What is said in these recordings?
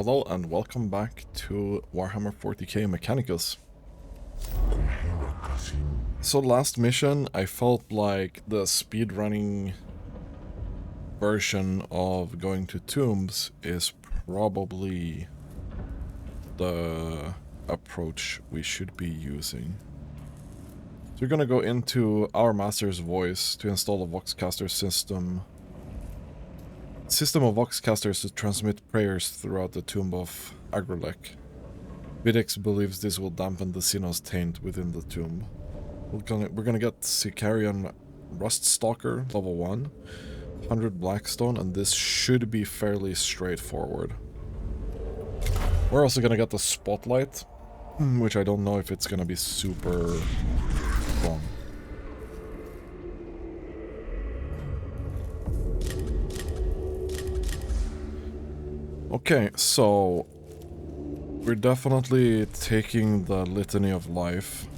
Hello and welcome back to Warhammer 40k Mechanicus. So last mission I felt like the speedrunning version of going to tombs is probably the approach we should be using. So we're gonna go into our master's voice to install a Voxcaster system of Voxcasters to transmit prayers throughout the tomb of Agrolek. Videx believes this will dampen the Sinnoh's taint within the tomb. We're gonna get Sicarian Ruststalker, level 1, 100 Blackstone, and this should be fairly straightforward. We're also gonna get the Spotlight, which I don't know if it's gonna be super strong. Okay, so we're definitely taking the Litany of Life.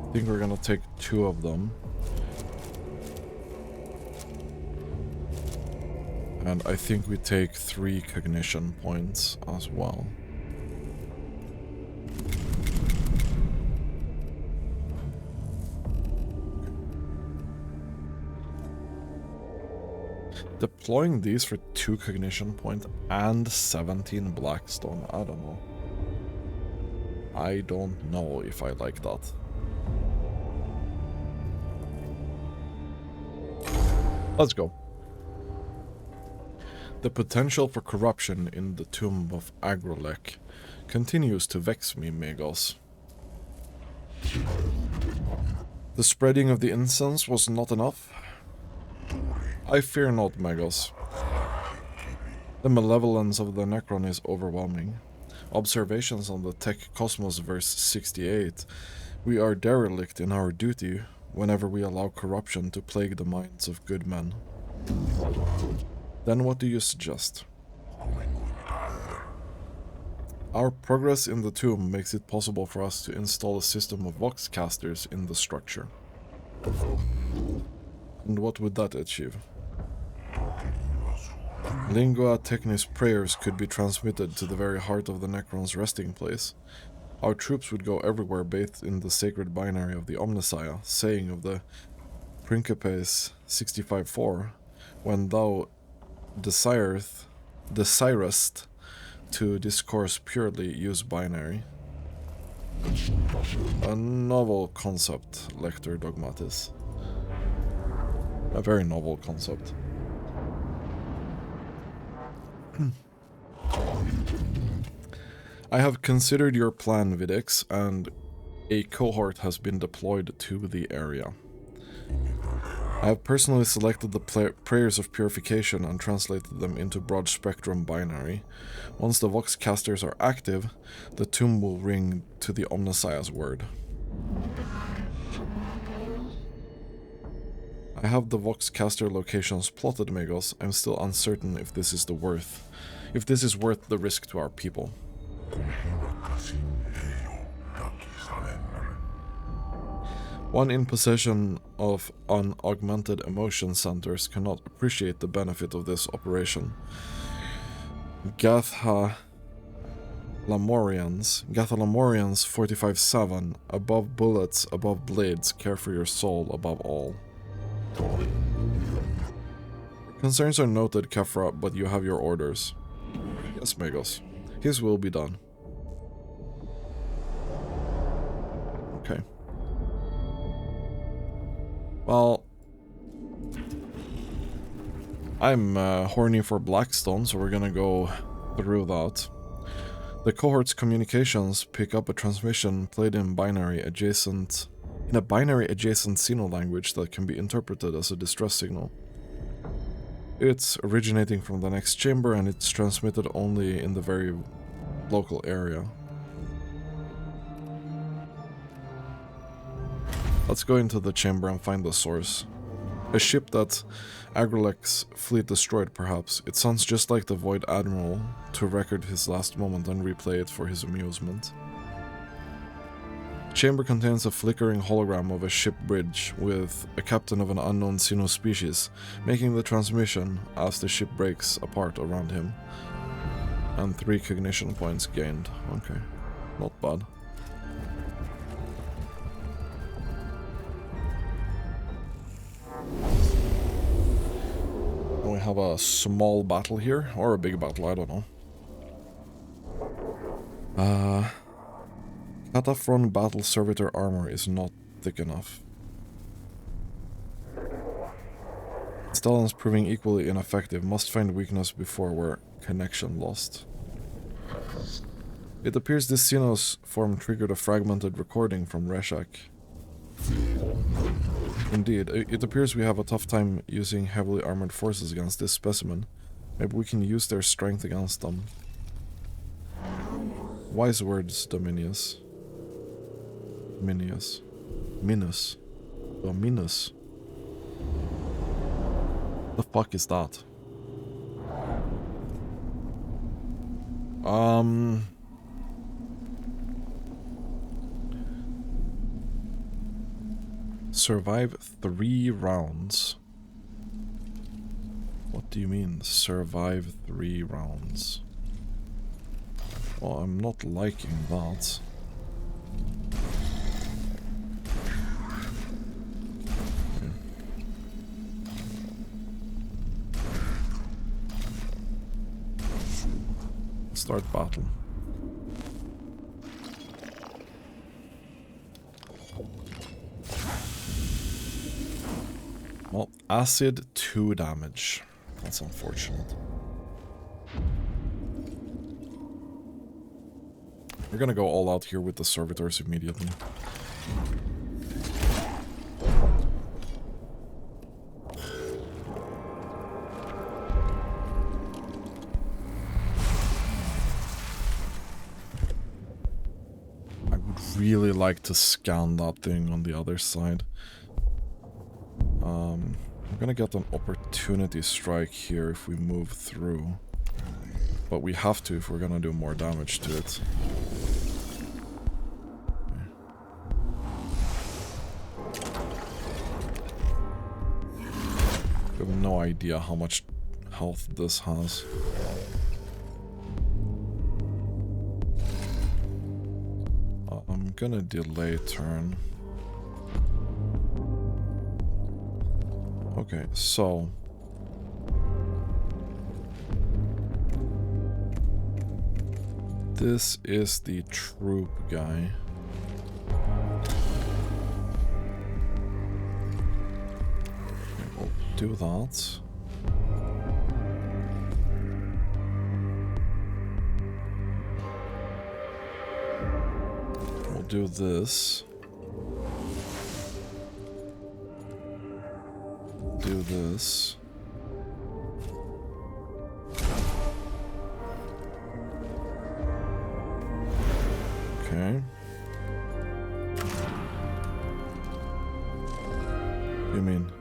I think we're gonna take 2 of them. And I think we take 3 Cognition points as well. Deploying these for 2 Cognition points and 17 Blackstone, I don't know. I don't know if I like that. Let's go. The potential for corruption in the tomb of Agrolek continues to vex me, Megos. The spreading of the incense was not enough. I fear not, Megos. The malevolence of the Necron is overwhelming. Observations on the Tech Cosmos verse 68. We are derelict in our duty whenever we allow corruption to plague the minds of good men. Then what do you suggest? Our progress in the tomb makes it possible for us to install a system of Voxcasters in the structure. And what would that achieve? Lingua Technis prayers could be transmitted to the very heart of the Necron's resting place. Our troops would go everywhere bathed in the sacred binary of the Omnissiah, saying of the Principes 65:4, when thou desirest to discourse purely, use binary. A novel concept, Lector Dogmatis. A very novel concept. I have considered your plan, Videx, and a cohort has been deployed to the area. I have personally selected the prayers of purification and translated them into broad spectrum binary. Once the Voxcasters are active, the tomb will ring to the Omnissiah's word. I have the Voxcaster locations plotted, Megos. I'm still uncertain if this is worth the risk to our people. One in possession of unaugmented emotion centers cannot appreciate the benefit of this operation. Gathalamorians 45-7, above bullets, above blades, care for your soul above all. Concerns are noted, Kefra, but you have your orders. Yes, Megos. His will be done. Okay. Well, I'm horny for Blackstone, so we're gonna go through that. The cohort's communications pick up a transmission played in a binary adjacent Sinnoh language that can be interpreted as a distress signal. It's originating from the next chamber and it's transmitted only in the very local area. Let's go into the chamber and find the source. A ship that Agrolek's fleet destroyed, perhaps. It sounds just like the Void Admiral to record his last moment and replay it for his amusement. Chamber contains a flickering hologram of a ship bridge with a captain of an unknown Xeno species, making the transmission as the ship breaks apart around him. And 3 cognition points gained. Okay, not bad. We have a small battle here, or a big battle, I don't know. Cataphren battle servitor armor is not thick enough. Stallions proving equally ineffective, must find weakness before we're connection lost. It appears this Xenos form triggered a fragmented recording from Reshak. Indeed, it appears we have a tough time using heavily armored forces against this specimen. Maybe we can use their strength against them. Wise words, Dominius. Minus. Dominus. The fuck is that? Survive 3 rounds. What do you mean, survive 3 rounds? Well, I'm not liking that. Start battle. Well, acid 2 damage. That's unfortunate. We're gonna go all out here with the servitors immediately. I would really like to scan that thing on the other side. We're gonna get an opportunity strike here if we move through. But we have to if we're gonna do more damage to it. I have no idea how much health this has. I'm gonna delay turn. Okay, so this is the troop guy. Okay, we'll do that. We'll do this. Do this. Okay. What do you mean?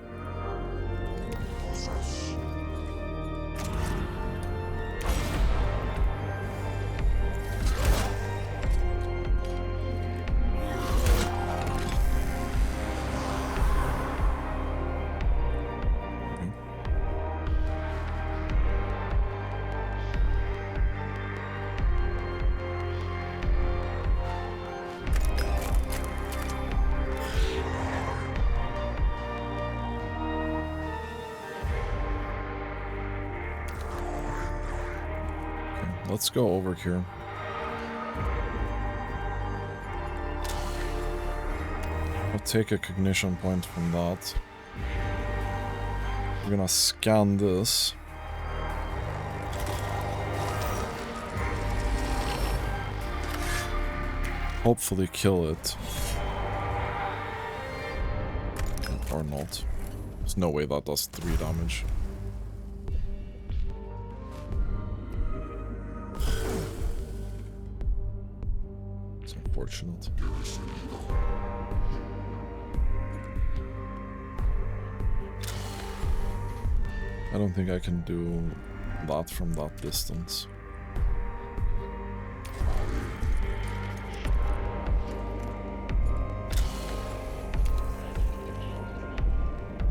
Let's go over here. I'll take a cognition point from that. We're gonna scan this. Hopefully kill it. Or not. There's no way that does 3 damage. Unfortunate. I don't think I can do that from that distance.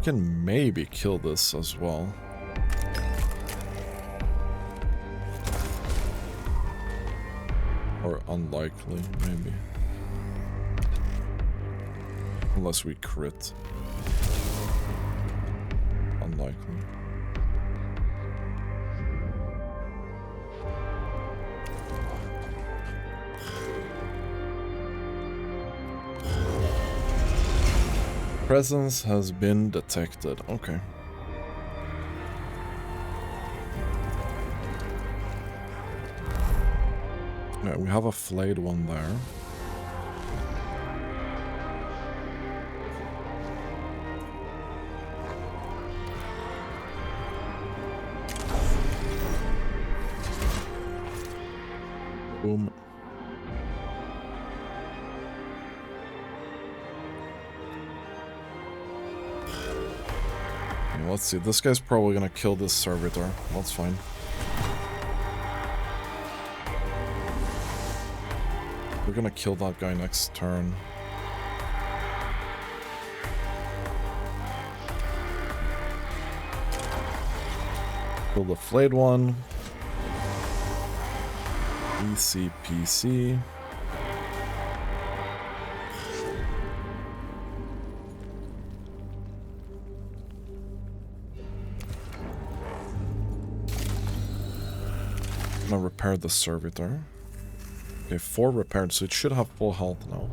can maybe kill this as well. Or unlikely, maybe. Unless we crit. Unlikely. Presence has been detected. Okay. Yeah, we have a flayed one there. Boom. Okay, let's see. This guy's probably gonna kill this servitor. That's fine. We're gonna kill that guy next turn. Kill the flayed one. ECPC. I'm gonna repair the servitor. Okay, 4 repaired, so it should have full health now.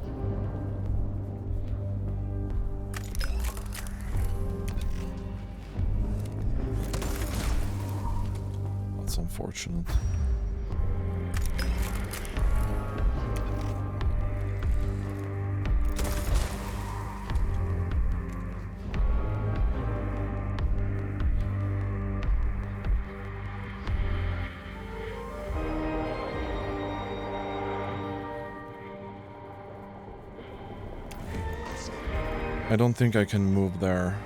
That's unfortunate. I don't think I can move there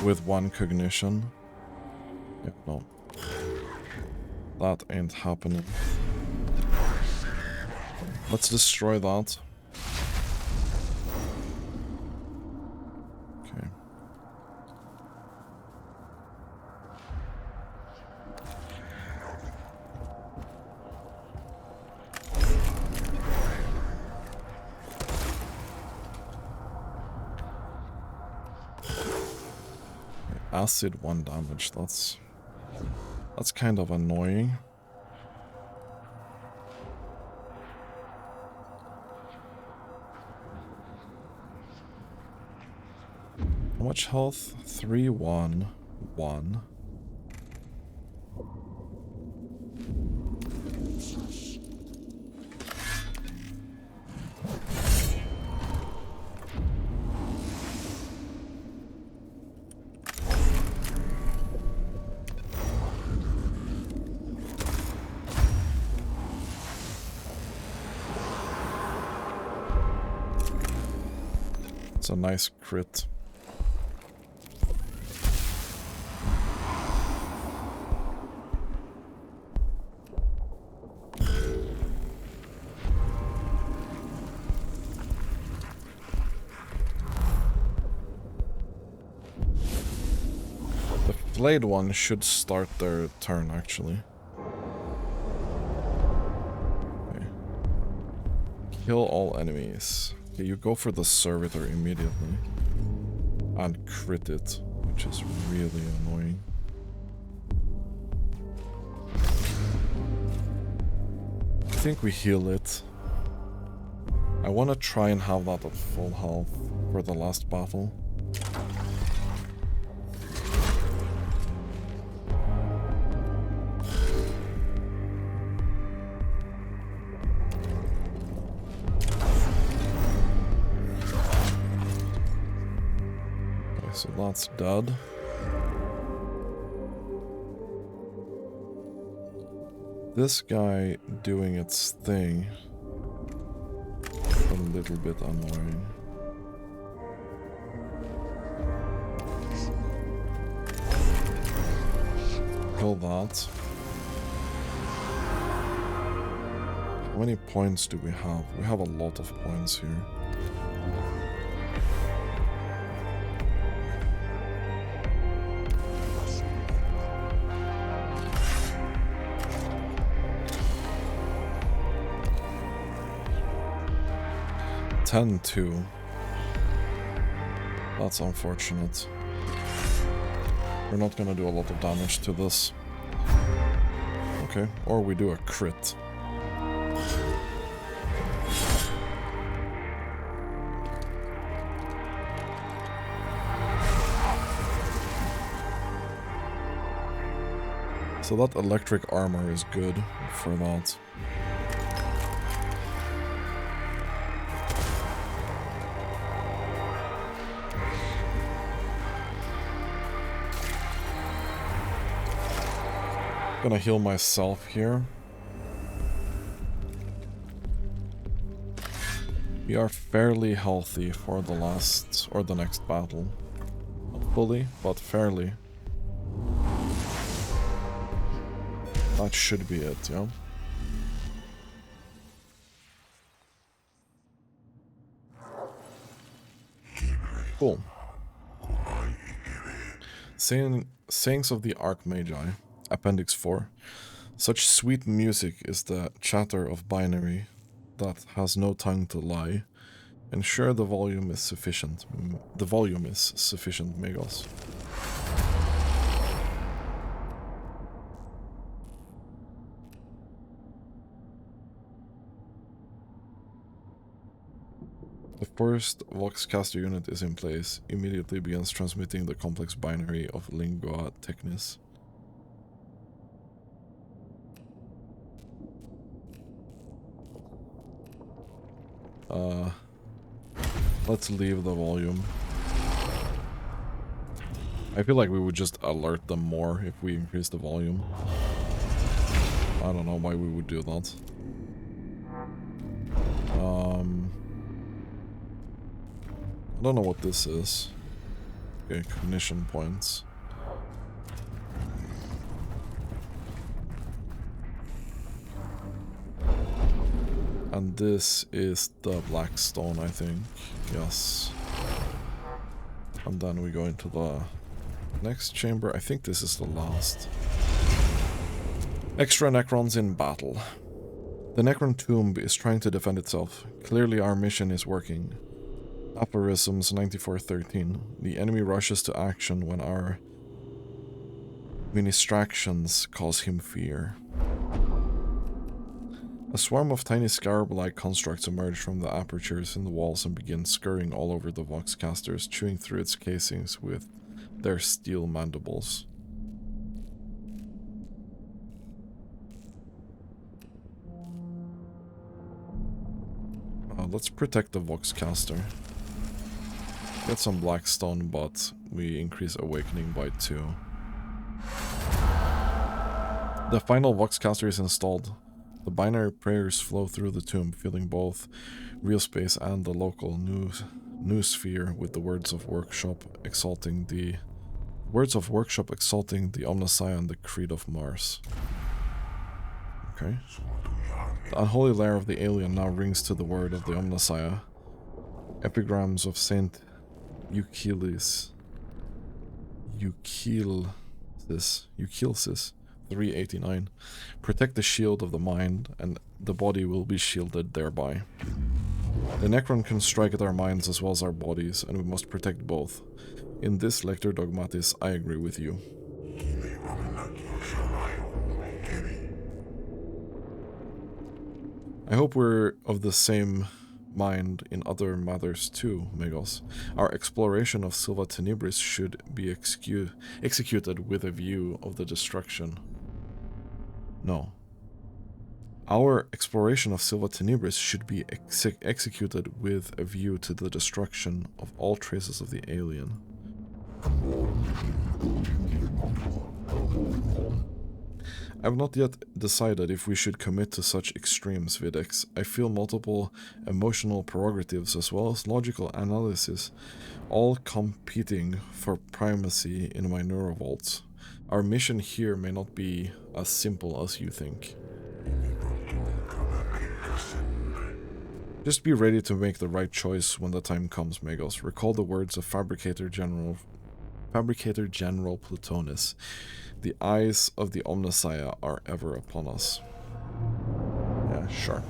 with 1 cognition. Yeah, no. That ain't happening. Let's destroy that. Okay. Acid 1 damage, that's kind of annoying. How much health? 3, 1, 1. It's a nice crit. The flayed one should start their turn, actually. Okay. Kill all enemies. Okay, you go for the servitor immediately. And crit it, which is really annoying. I think we heal it. I want to try and have that at full health for the last battle. So that's dead. This guy doing its thing. A little bit annoying. Kill that. How many points do we have? We have a lot of points here. 10-2. That's unfortunate. We're not gonna do a lot of damage to this. Okay, or we do a crit. So that electric armor is good for that. Gonna heal myself here. We are fairly healthy for the last or the next battle. Not fully, but fairly. That should be it, yeah? Cool. Sayings of the Archmagi, Appendix 4. Such sweet music is the chatter of binary that has no tongue to lie. Ensure the volume is sufficient. The volume is sufficient, Megos. The first Voxcaster unit is in place, immediately begins transmitting the complex binary of Lingua Technis. Let's leave the volume. I feel like we would just alert them more if we increase the volume. I don't know why we would do that. I don't know what this is. Okay, cognition points. And this is the Blackstone, I think. Yes. And then we go into the next chamber. I think this is the last. Extra Necrons in battle. The Necron tomb is trying to defend itself. Clearly our mission is working. Aphorisms 9413. The enemy rushes to action when our ministractions cause him fear. A swarm of tiny scarab-like constructs emerge from the apertures in the walls and begin scurrying all over the Voxcasters, chewing through its casings with their steel mandibles. Let's protect the Voxcaster. Get some Blackstone, but we increase Awakening by 2. The final Voxcaster is installed. The binary prayers flow through the tomb, filling both real space and the local new sphere with the words of workshop exalting the Omnissiah and the Creed of Mars. Okay. The unholy lair of the alien now rings to the word of the Omnissiah. Epigrams of Saint Euchylsis 389. Protect the shield of the mind, and the body will be shielded thereby. The Necron can strike at our minds as well as our bodies, and we must protect both. In this, Lector Dogmatis, I agree with you. I hope we're of the same mind in other matters too, Megos. Our exploration of Silva Tenebris should be executed with a view of the destruction. No. Our exploration of Silva Tenebris should be executed with a view to the destruction of all traces of the alien. I have not yet decided if we should commit to such extremes, Videx. I feel multiple emotional prerogatives as well as logical analysis, all competing for primacy in my neurovaults. Our mission here may not be as simple as you think. Just be ready to make the right choice when the time comes, Megos. Recall the words of Fabricator General Plutonus. The eyes of the Omnissiah are ever upon us. Yeah, sure.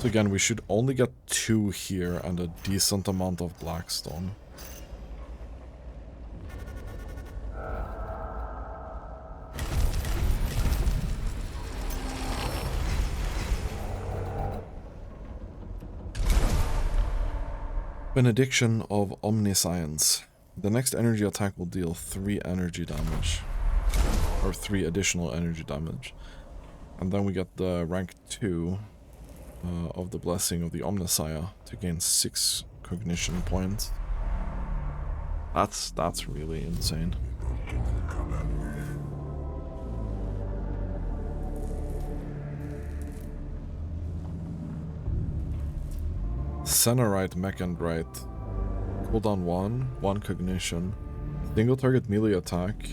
So again, we should only get 2 here and a decent amount of blackstone. Benediction of Omniscience. The next energy attack will deal 3 energy damage. Or 3 additional energy damage. And then we get the rank 2 of the Blessing of the Omnissiah to gain 6 cognition points. That's really insane. Cenerite Mechandrite. Cooldown 1 cognition. Single target melee attack.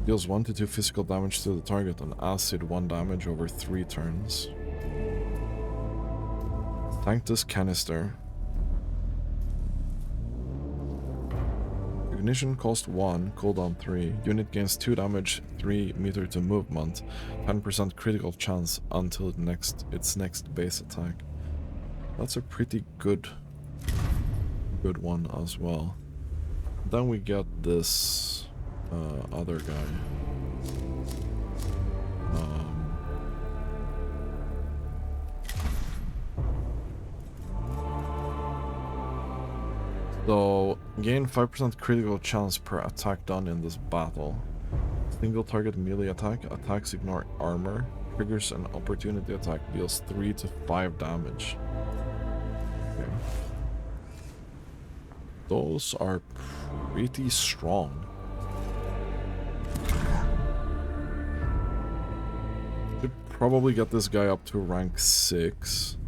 Deals 1 to 2 physical damage to the target and acid 1 damage over 3 turns. Sanctus Canister. Cognition cost 1, cooldown 3. Unit gains 2 damage, 3 meter to movement, 10% critical chance until its next base attack. That's a pretty good one as well. Then we get this other guy. So, gain 5% critical chance per attack done in this battle. Single target melee attack, attacks ignore armor, triggers an opportunity attack, deals 3 to 5 damage. Okay. Those are pretty strong. Should probably get this guy up to rank 6.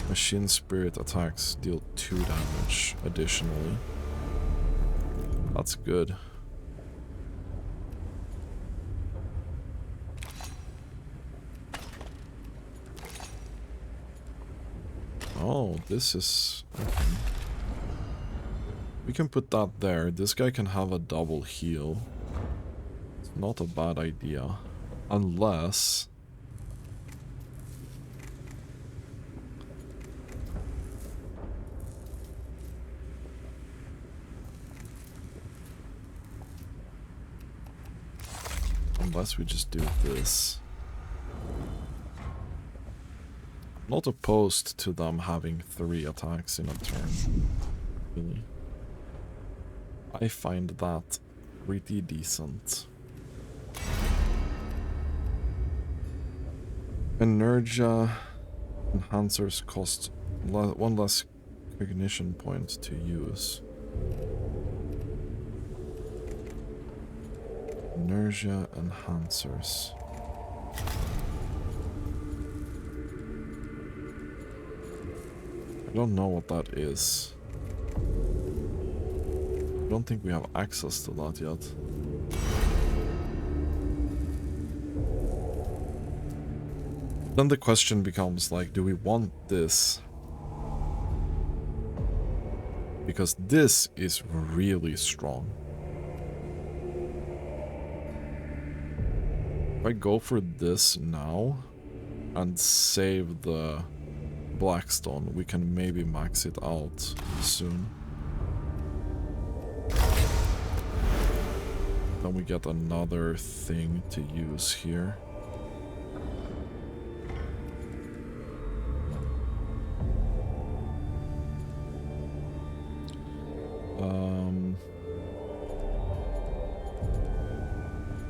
Machine Spirit attacks deal 2 damage additionally. That's good. Oh, this is... okay. We can put that there. This guy can have a double heal. It's not a bad idea. Unless... unless we just do this. Not opposed to them having 3 attacks in a turn, really. I find that pretty decent. Energia enhancers cost 1 less cognition point to use. Energia enhancers. I don't know what that is. I don't think we have access to that yet. Then the question becomes like, do we want this? Because this is really strong. If I go for this now and save the Blackstone, we can maybe max it out soon. Then we get another thing to use here.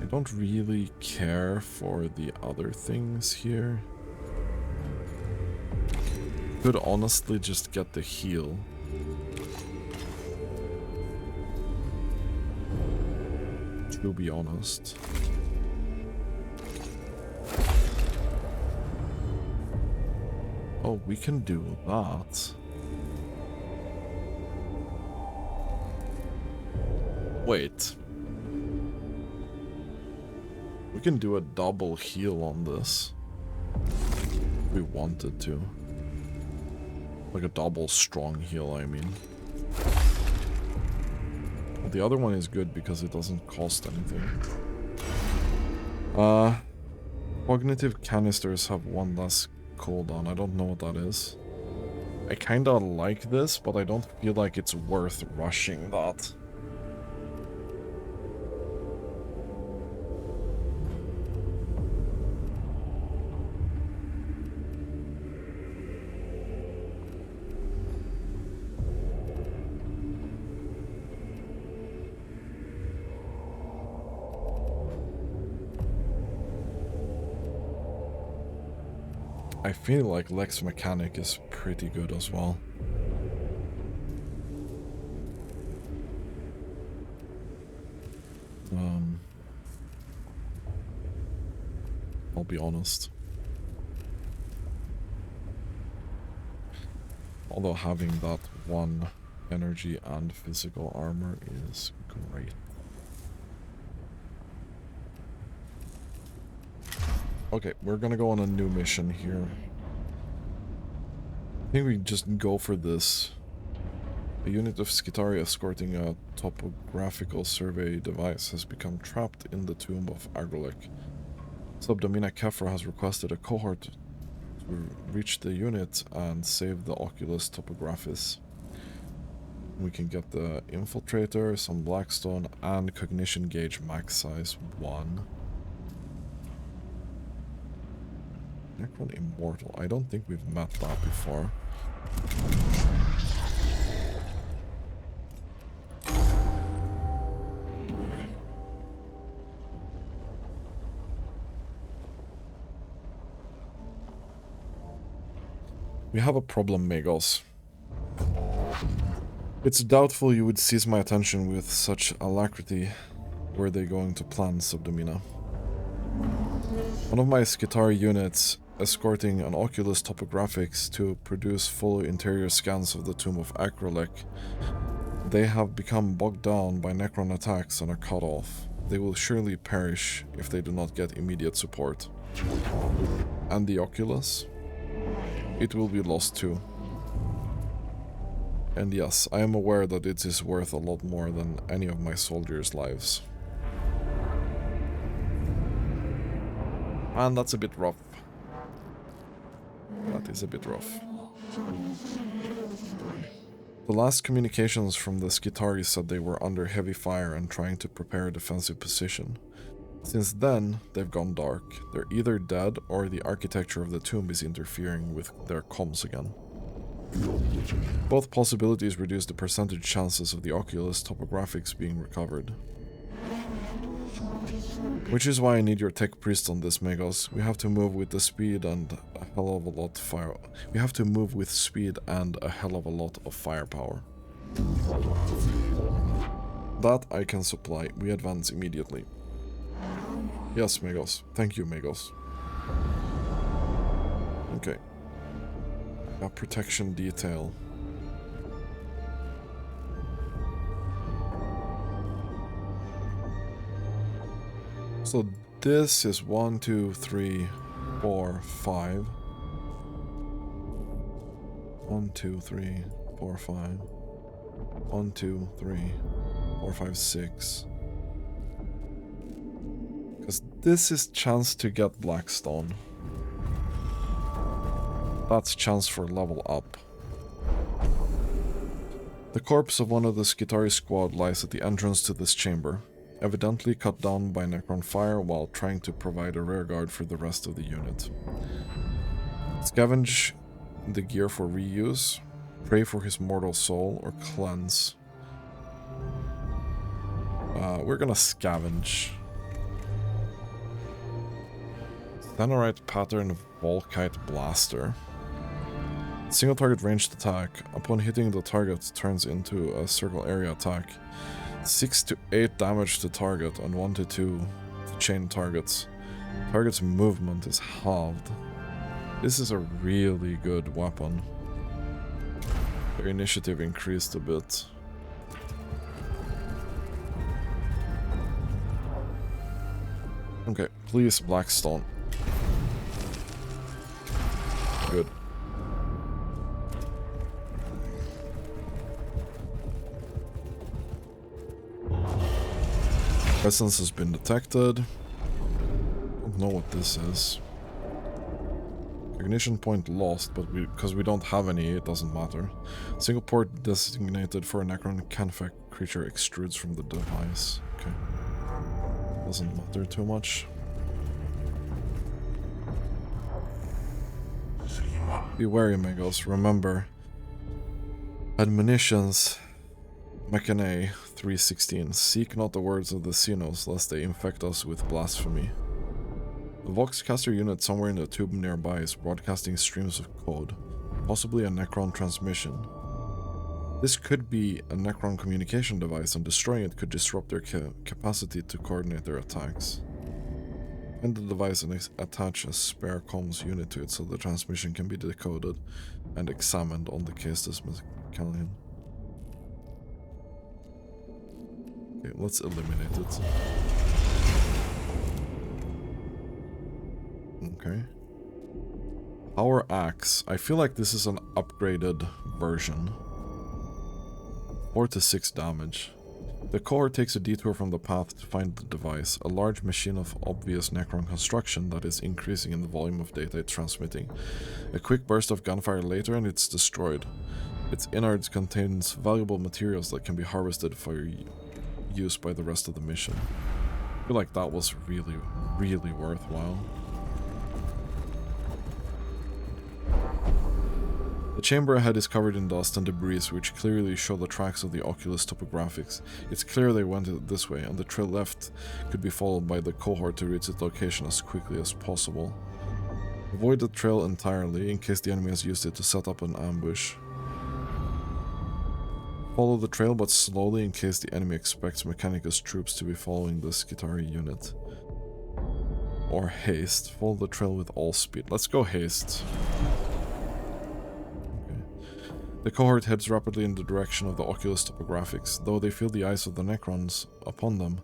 I don't really care for the other things here. Could honestly just get the heal. To be honest. Oh, we can do that. Wait. We can do a double heal on this. If we wanted to. Like a double strong heal, I mean. The other one is good because it doesn't cost anything. Cognitive canisters have one less cooldown. I don't know what that is. I kinda like this, but I don't feel like it's worth rushing that. I feel like Lex Mechanic is pretty good as well. I'll be honest. Although having that one energy and physical armor is great. Okay, we're gonna go on a new mission here. I think we just go for this. A unit of Skitari escorting a topographical survey device has become trapped in the tomb of Agrolek. Subdomina Kefra has requested a cohort to reach the unit and save the Oculus Topographis. We can get the Infiltrator, some Blackstone, and Cognition Gauge max size 1. Necron Immortal. I don't think we've met that before. We have a problem, Magos. It's doubtful you would seize my attention with such alacrity were they going to plan Subdomina. One of my Skitari units escorting an Oculus Topographics to produce full interior scans of the tomb of Akrolek. They have become bogged down by Necron attacks and are cut off. They will surely perish if they do not get immediate support. And the Oculus? It will be lost too. And yes, I am aware that it is worth a lot more than any of my soldiers' lives. And that's a bit rough. That is a bit rough. The last communications from the Skitari said they were under heavy fire and trying to prepare a defensive position. Since then, they've gone dark. They're either dead or the architecture of the tomb is interfering with their comms again. Both possibilities reduce the percentage chances of the Oculus Topographics being recovered. Which is why I need your tech priest on this, Megos. We have to move with the speed and a hell of a lot of fire. We have to move with speed and a hell of a lot of firepower. That I can supply. We advance immediately. Yes, Megos. Thank you, Megos. Okay. A protection detail. So this is 1, 2, 3, 4, 5. 1, 2, 3, 4, 5. 1, 2, 3, 4, 5, 6. Because this is chance to get Blackstone. That's chance for level up. The corpse of one of the Skitari squad lies at the entrance to this chamber, evidently cut down by Necron fire while trying to provide a rearguard for the rest of the unit. Scavenge the gear for reuse, pray for his mortal soul, or cleanse. We're gonna scavenge. Thanorite pattern Volkite Blaster. Single target ranged attack. Upon hitting the target, turns into a circle area attack. 6 to 8 damage to target and 1 to 2 to chain targets. Target's movement is halved. This is a really good weapon. Their initiative increased a bit. Okay, please Blackstone. Good. Presence has been detected. Don't know what this is. Cognition point lost, but because we don't have any, it doesn't matter. Single port designated for a Necron can-affect creature extrudes from the device. Okay. Doesn't matter too much. Be wary, Megos. Remember, admonitions, Mechane 3:16. Seek not the words of the Xenos, lest they infect us with blasphemy. A Voxcaster unit somewhere in the tube nearby is broadcasting streams of code, possibly a Necron transmission. This could be a Necron communication device, and destroying it could disrupt their capacity to coordinate their attacks. Find the device and attach a spare comms unit to it so the transmission can be decoded and examined on the Kasedo Games. Okay, let's eliminate it. Okay. Power Axe. I feel like this is an upgraded version. 4 to 6 damage. The cohort takes a detour from the path to find the device, a large machine of obvious Necron construction that is increasing in the volume of data it's transmitting. A quick burst of gunfire later and it's destroyed. Its innards contains valuable materials that can be harvested for use by the rest of the mission. I feel like that was really, really worthwhile. The chamber ahead is covered in dust and debris, which clearly show the tracks of the Oculus topographics. It's clear they went this way, and the trail left could be followed by the cohort to reach its location as quickly as possible. Avoid the trail entirely, in case the enemy has used it to set up an ambush. Follow the trail, but slowly, in case the enemy expects Mechanicus troops to be following the Skitari unit. Or haste. Follow the trail with all speed. Let's go haste. The cohort heads rapidly in the direction of the Oculus topographics, though they feel the eyes of the Necrons upon them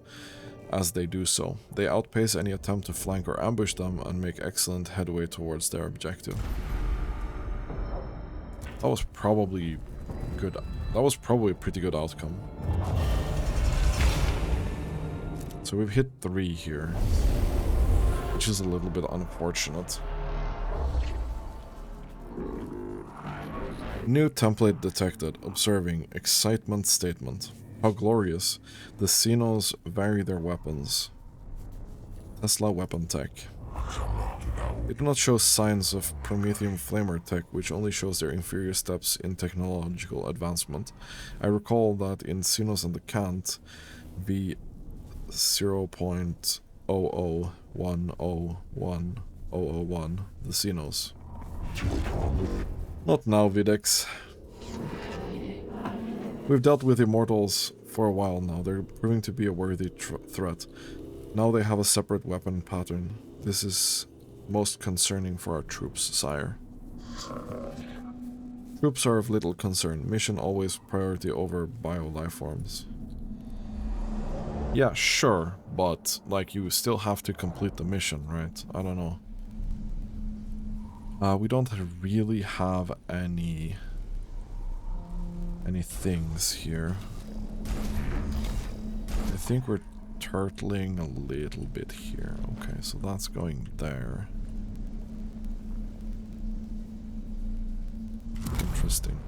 as they do so. They outpace any attempt to flank or ambush them and make excellent headway towards their objective. That was probably good. That was probably a pretty good outcome. So we've hit 3 here, which is a little bit unfortunate. New template detected. Observing. Excitement statement. How glorious. The Xenos vary their weapons. Tesla weapon tech. They do not show signs of Prometheum flamer tech, which only shows their inferior steps in technological advancement. I recall that in Xenos and the Cant, v 0.00101001, the Xenos. Not now, Videx. We've dealt with Immortals for a while now. They're proving to be a worthy threat. Now they have a separate weapon pattern. This is most concerning for our troops, sire. Troops are of little concern. Mission always priority over bio-lifeforms. Yeah, sure, but, like, you still have to complete the mission, right? I don't know. We don't really have any things here. I think we're turtling a little bit here. Okay, so that's going there. Interesting.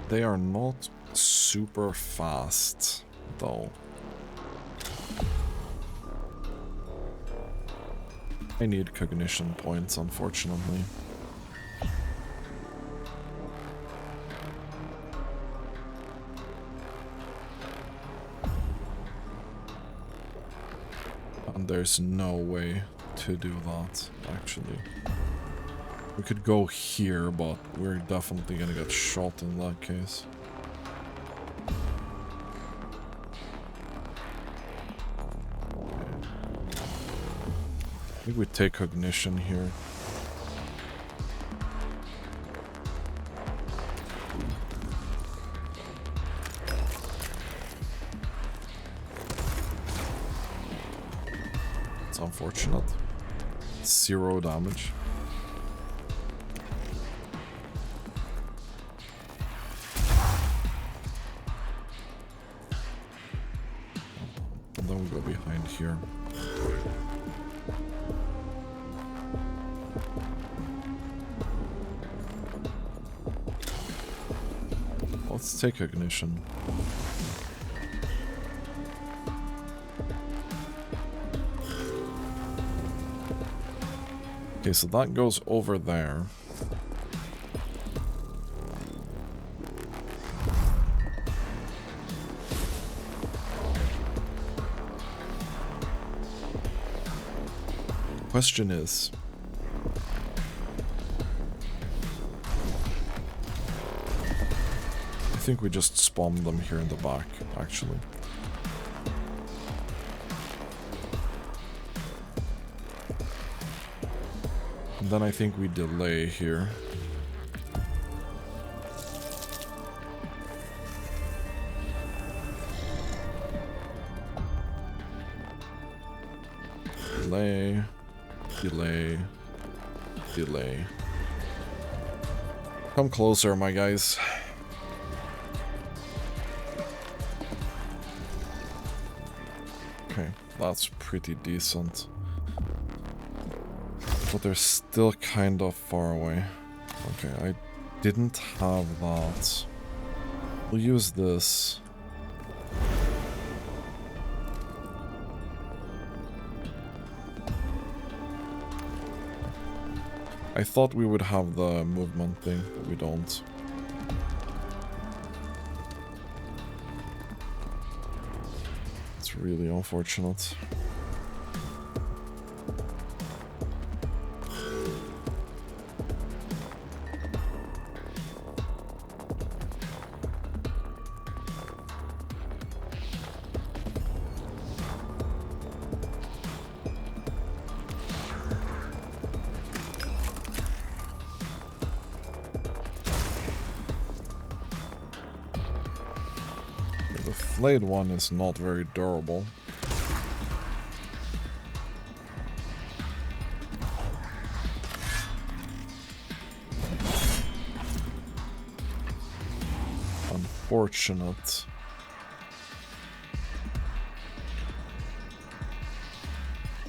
They are not super fast, though. I need cognition points, unfortunately. And there's no way to do that, actually. We could go here, but we're definitely gonna get shot in that case. I think we take cognition here. It's unfortunate. 0 damage. then we go behind here. Let's take Cognition. Okay, so that goes over there. Question is, I think we just spawned them here in the back, actually. And then I think we delay here. Delay. Delay. Delay. Come closer, my guys. Okay, that's pretty decent. But they're still kind of far away. Okay, I didn't have that. We'll use this. I thought we would have the movement thing, but we don't. It's really unfortunate. Flayed one is not very durable. Unfortunate.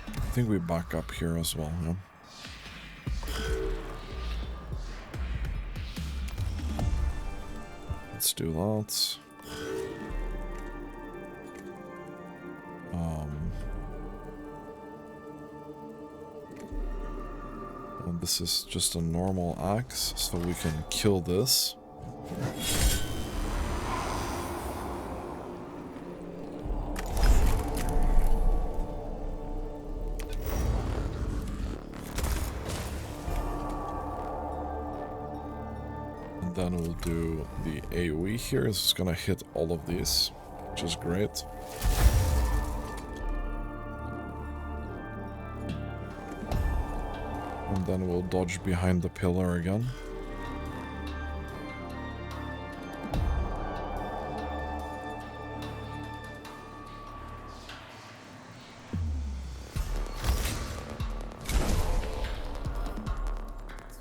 I think we back up here as well, yeah. Let's do that. And this is just a normal axe, so we can kill this. And then we'll do the AoE here. It's gonna hit all of these, which is great. And then we'll dodge behind the pillar again.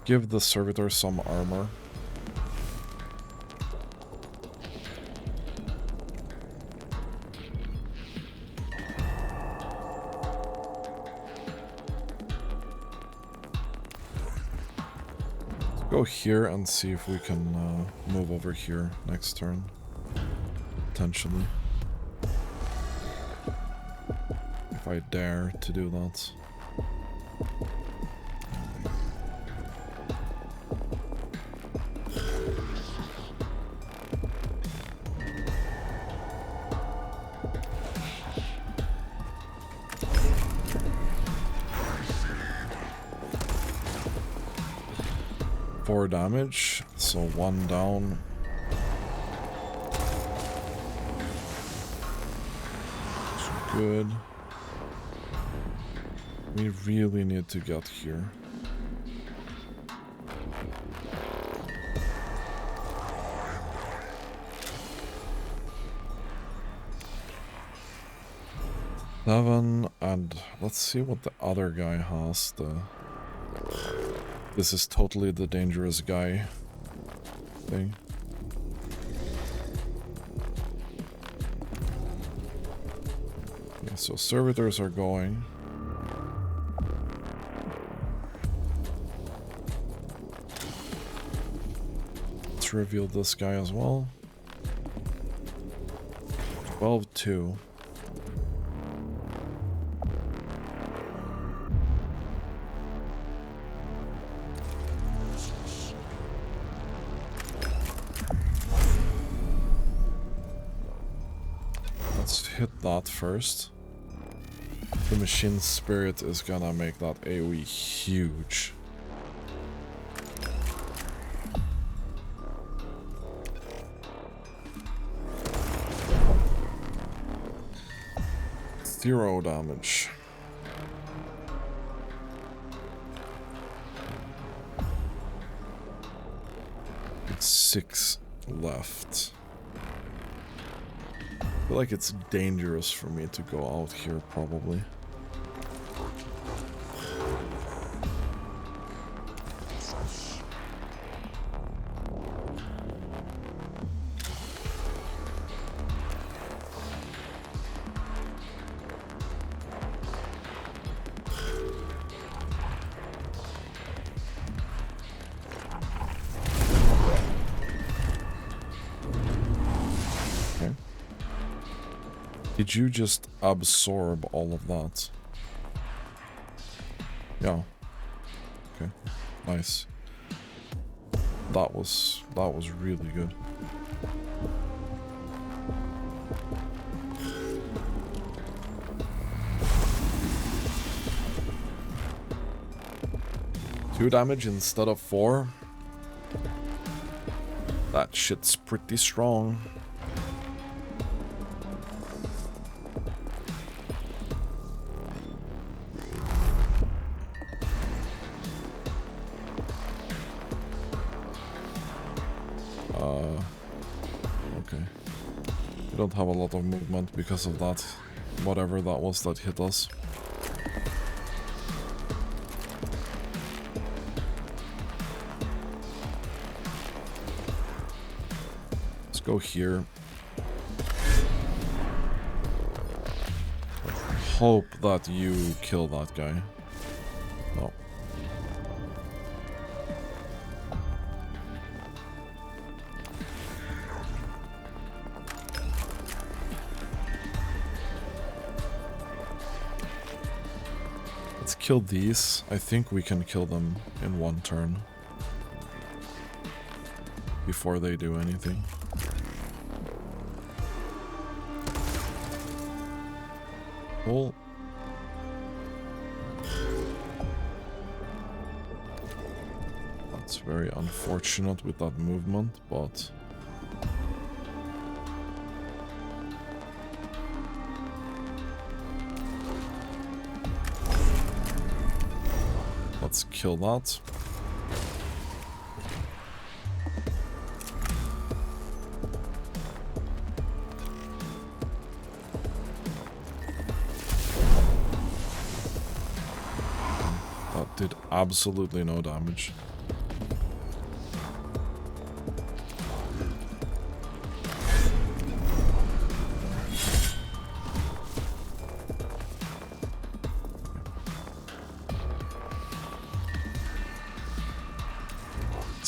Give the servitor some armor. Go here and see if we can move over here next turn. Potentially. If I dare to do that. Damage, so 1 down. That's good. We really need to get here. Seven, and let's see what the other guy has. This is totally the dangerous guy thing. Okay, So servitors are going. Let's reveal this guy as well. 12-2. Let's hit that first. The machine spirit is gonna make that AoE huge. Zero damage. It's 6 left. I feel like it's dangerous for me to go out here, probably. Did you just absorb all of that? Yeah. Okay. Nice. That was really good. Two damage instead of 4. That shit's pretty strong. Okay. We don't have a lot of movement because of that. Whatever that was that hit us. Let's go here. Hope that you kill that guy. No. Let's kill these. I think we can kill them in one turn. Before they do anything. Cool. That's very unfortunate with that movement, but... let's kill that. That did absolutely no damage.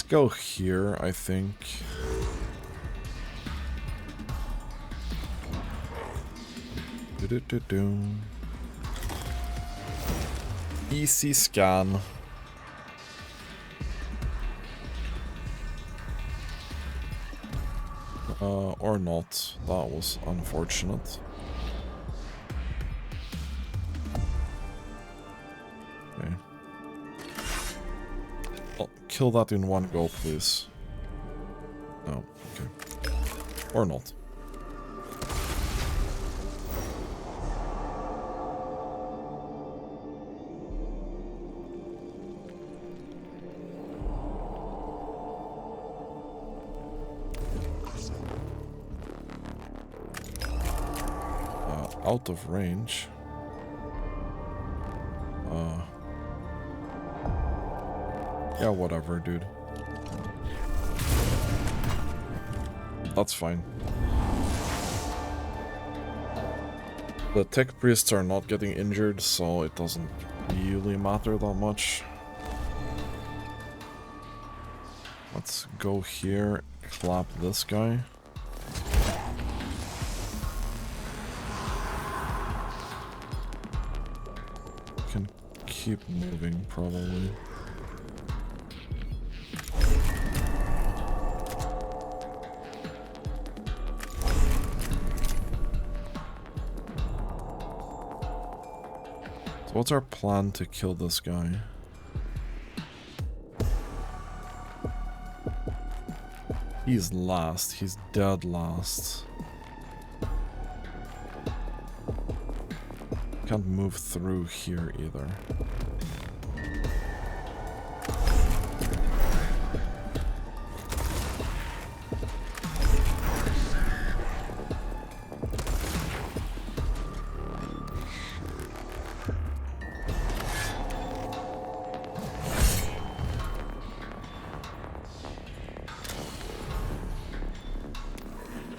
Go here, I think. Easy scan. Or not. That was unfortunate. Okay. Kill that in one go, please. No, okay. Or not. Out of range. Yeah, whatever, dude. That's fine. The tech priests are not getting injured, so it doesn't really matter that much. Let's go here, clap this guy. Can keep moving, probably. So what's our plan to kill this guy? He's last. He's dead last. Can't move through here either.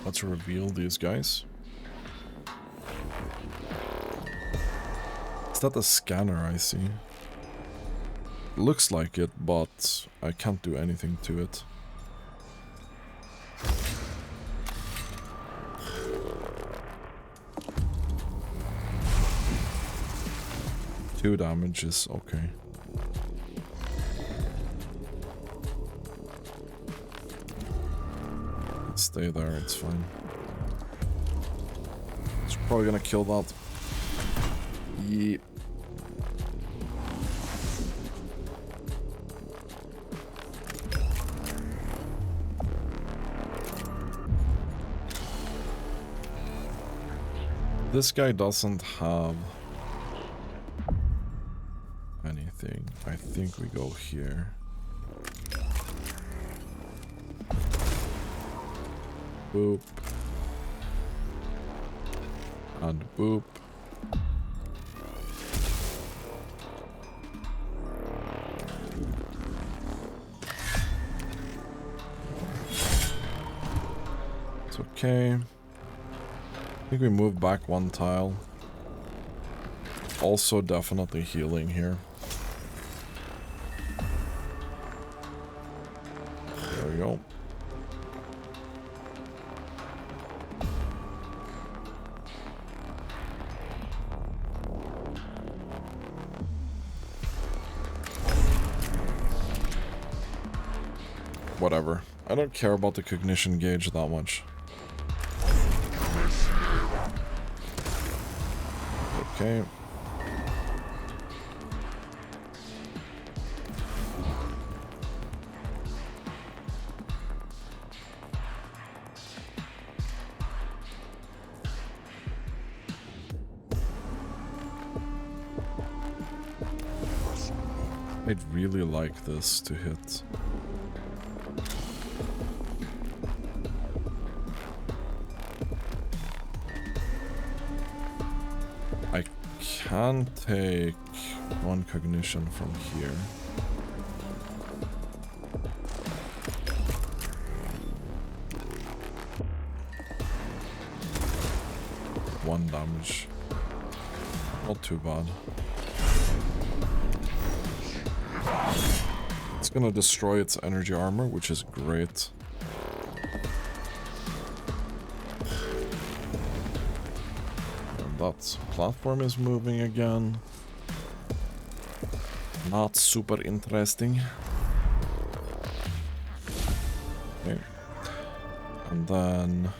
Let's reveal these guys. Is that a scanner I see? Looks like it, but I can't do anything to it. Two damages, okay. Stay there, it's fine. It's probably gonna kill that. Yeah. This guy doesn't have anything. I think we go here. Boop. And boop. It's okay. I think we move back one tile. Also definitely healing here. There we go. Whatever. I don't care about the cognition gauge that much. Okay. I'd really like this to hit. I can take one cognition from here. One damage. Not too bad. It's gonna destroy its energy armor, which is great. And that platform is moving again. Not super interesting. Okay. And then...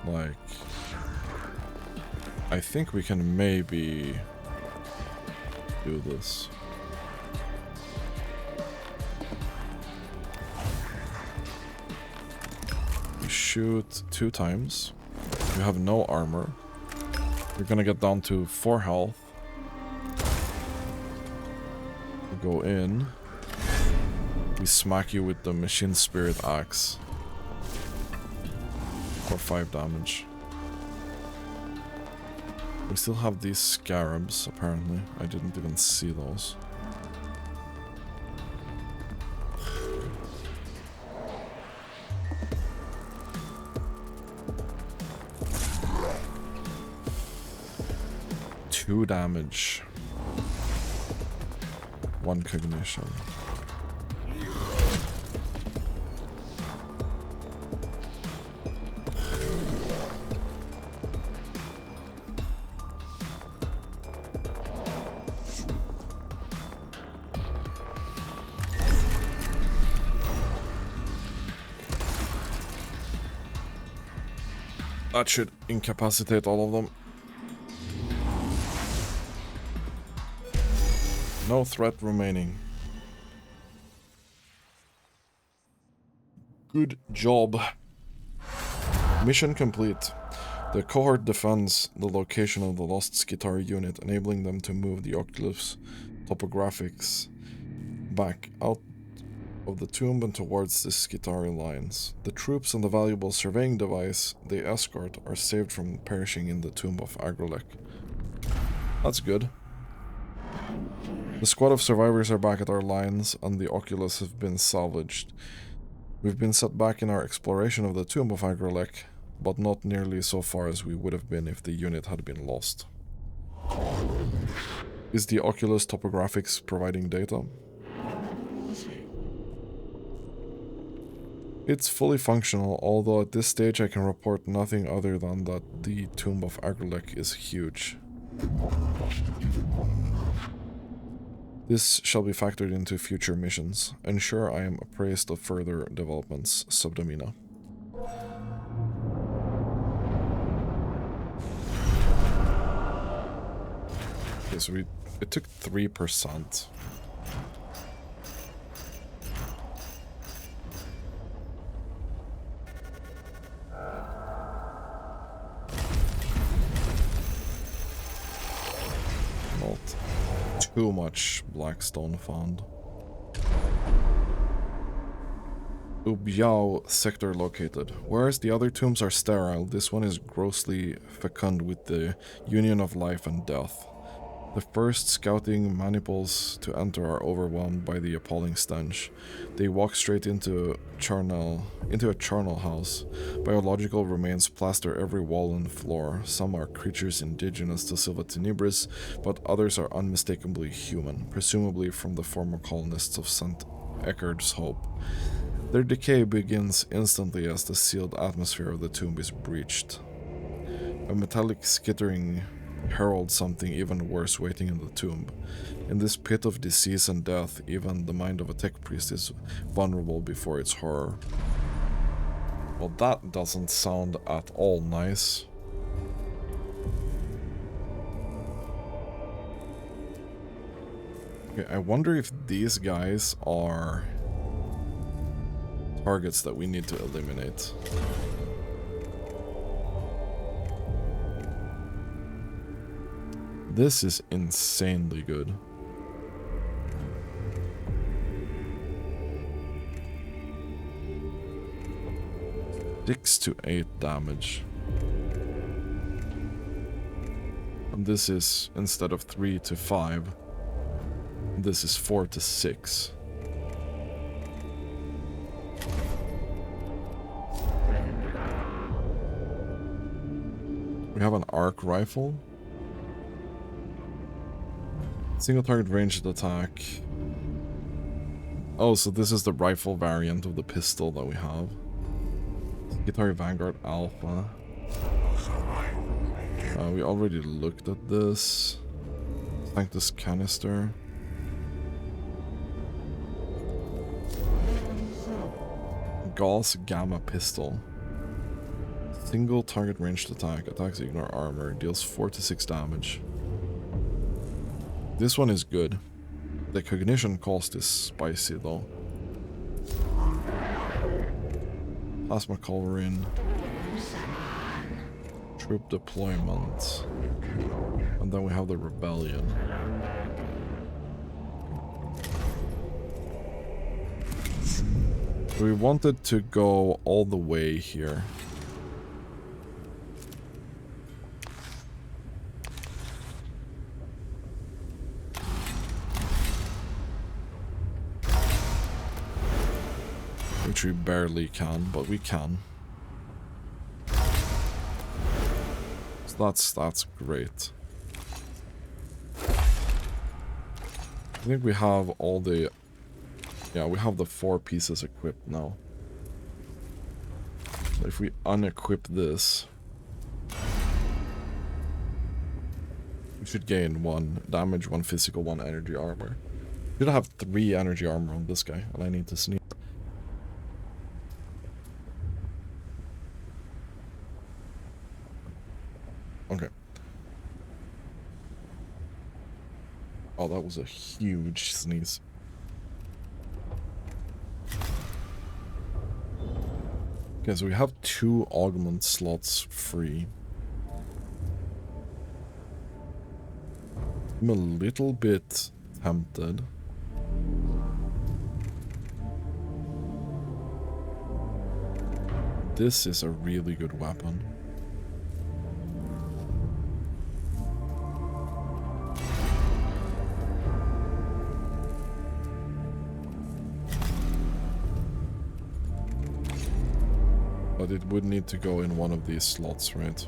like... I think we can maybe do this. We shoot 2 times. You have no armor. You're gonna get down to 4 health. We go in. We smack you with the machine spirit axe. For 5 damage. We still have these scarabs, apparently. I didn't even see those. 2 damage. 1 cognition. That should incapacitate all of them. No threat remaining. Good job. Mission complete. The cohort defends the location of the lost Skitarii unit, enabling them to move the Oculus topographics back out of the tomb and towards the Skitarii lines. The troops and the valuable surveying device they escort are saved from perishing in the tomb of Agrelek. That's good. The squad of survivors are back at our lines, and the Oculus have been salvaged. We've been set back in our exploration of the tomb of Agrelek, but not nearly so far as we would have been if the unit had been lost. Is the Oculus topographics providing data? It's fully functional, although at this stage I can report nothing other than that the tomb of Agrelek is huge. This shall be factored into future missions. Ensure I am appraised of further developments, Subdomina. Okay, so it took 3%. Too much Blackstone found. Ubiao sector located. Whereas the other tombs are sterile, this one is grossly fecund with the union of life and death. The first scouting maniples to enter are overwhelmed by the appalling stench. They walk straight into a charnel house. Biological remains plaster every wall and floor. Some are creatures indigenous to Silva Tenebris, but others are unmistakably human, presumably from the former colonists of St. Eckhard's Hope. Their decay begins instantly as the sealed atmosphere of the tomb is breached. A metallic skittering heralds something even worse waiting in the tomb. In this pit of disease and death, even the mind of a tech priest is vulnerable before its horror. Well, that doesn't sound at all nice. Okay, I wonder if these guys are targets that we need to eliminate. This is insanely good. Six to 8 damage. And this is, instead of 3 to 5, this is 4 to 6. We have an arc rifle. Single target ranged attack. Oh, so this is the rifle variant of the pistol that we have. Guitar Vanguard Alpha. We already looked at this. Sanctus Canister. Gauss Gamma Pistol. Single target ranged attack. Attacks ignore armor. Deals 4 to 6 damage. This one is good. The cognition cost is spicy though. Plasma Culverin. Troop deployment. And then we have the Rebellion. We wanted to go all the way here. Which we barely can, but we can. So that's great. I think we have all the... Yeah, we have the 4 pieces equipped now. So if we unequip this, we should gain 1 damage, 1 physical, 1 energy armor. We should have 3 energy armor on this guy, and I need to sneak. Okay. Oh, that was a huge sneeze. Okay, so we have 2 augment slots free. I'm a little bit tempted. This is a really good weapon. But it would need to go in one of these slots, right?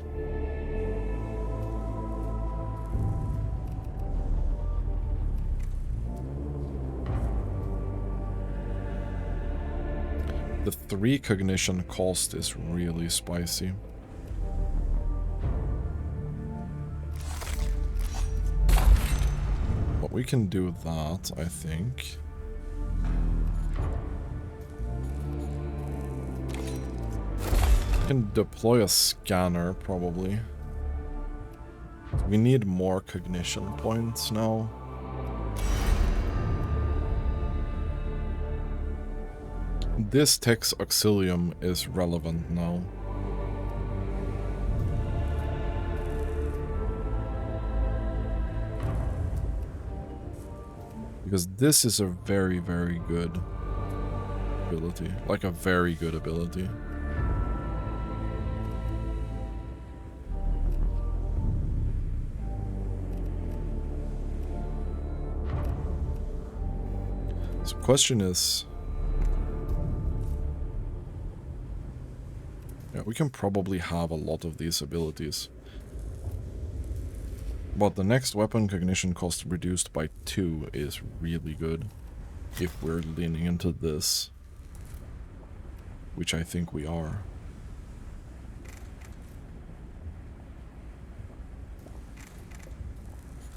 The 3 cognition cost is really spicy. But we can do that, I think. Can deploy a scanner, probably. We need more cognition points now. This Tex Auxilium is relevant now. Because this is a very, very good ability. Like a very good ability. So the question is... Yeah, we can probably have a lot of these abilities. But the next weapon cognition cost reduced by 2 is really good. If we're leaning into this. Which I think we are.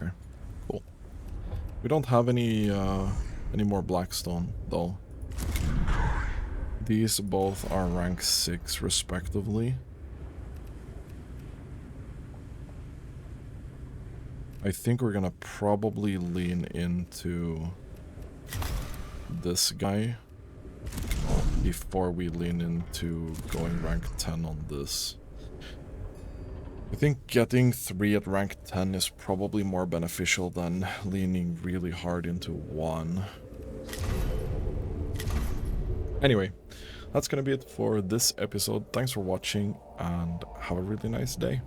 Okay, cool. We don't have any more Blackstone, though. These both are rank 6 respectively. I think we're gonna probably lean into this guy before we lean into going rank 10 on this. I think getting 3 at rank 10 is probably more beneficial than leaning really hard into 1. Anyway, that's gonna be it for this episode. Thanks for watching and have a really nice day.